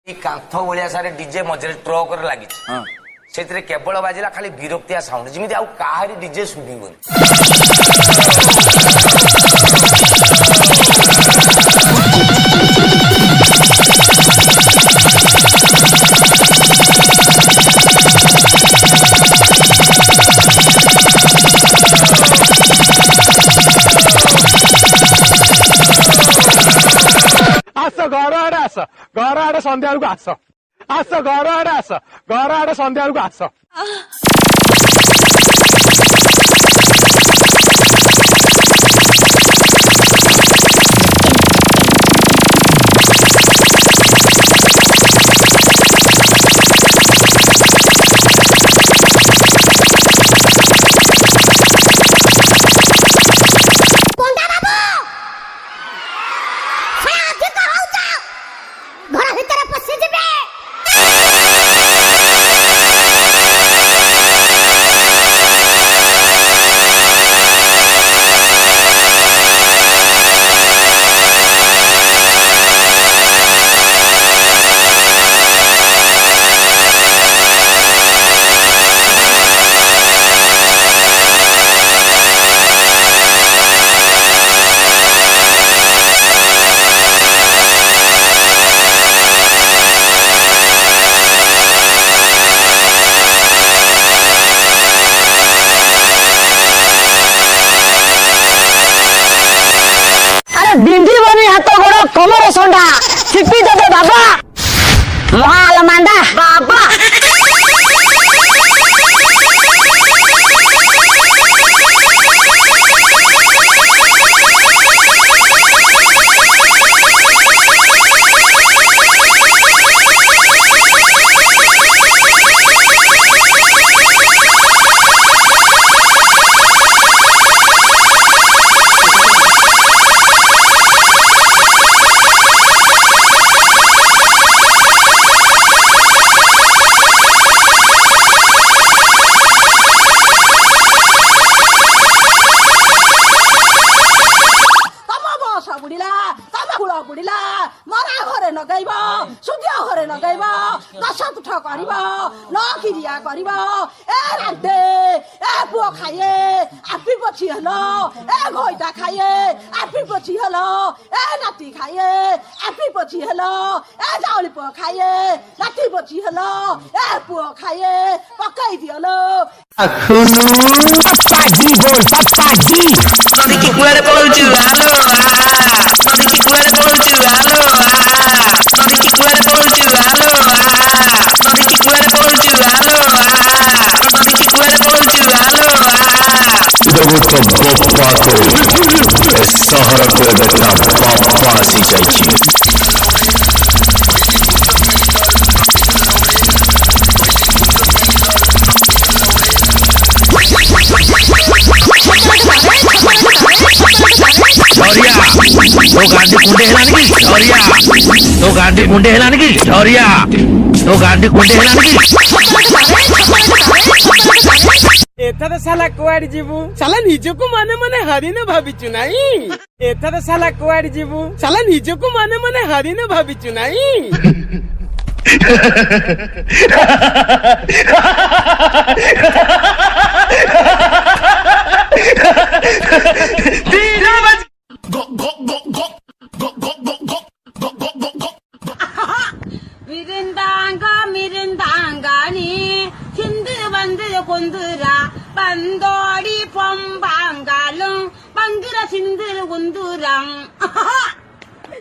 କାନ୍ଥ ଭଳିଆ ସାରେ ଡିଜେ ମଝିରେ ଟ୍ରକରେ ଲାଗିଛି ସେଥିରେ କେବଳ ବାଜିଲା ଖାଲି ବିରକ୍ତିଆ ସାଉଣ୍ଡ ଯେମିତି ଆଉ କାହାରି ଡିଜେ ଶୁଭିବନି। घर आड़े संध्या बेलू आस आस घर आड़े आस घर आड़े संध्या बेलू आस। बिंदी बनी हाथ गोड़ कमर संडा छिपी देवे बाबा माल मांडा बाबा नगैब सूर्य घरे नगैब दश तुठ कर नखिरिया कर ए राधे ए पुओ खाए आपी पछी हल ए घईटा खाए आपी पछी हल ए नाती खाए आपी पछी हल ए जाउली पुओ खाए नाती पछी हल ए पुओ खाए पकाई दियलो पप्पाजी बोल पप्पाजी नदी की कुआरे पहुंचू हेलो नदी की कुआरे पहुंचू हेलो नदी की कुआरे पहुंचू हेलो नदी की कुआरे पहुंचू हेलो नदी की कुआरे पहुंचू हेलो देवो तो बप्पा को ए शहर को बेटा बाप्पा आसी जाइछि। तो गांधी कुंडे हेलानी की झरिया तो गांधी कुंडे हेलानी की एथर साला कुआड़ी जीवु साला निजको माने माने हरि न भाबिचु नाही एथर साला कुआड़ी जीवु साला निजको माने माने हरि न भाबिचु नाही। மிருந்தாங்கானி சிந்து வந்து கொந்துரா பந்தோடி பொம்பாங்காலும் பங்குர சிந்து குந்துரம்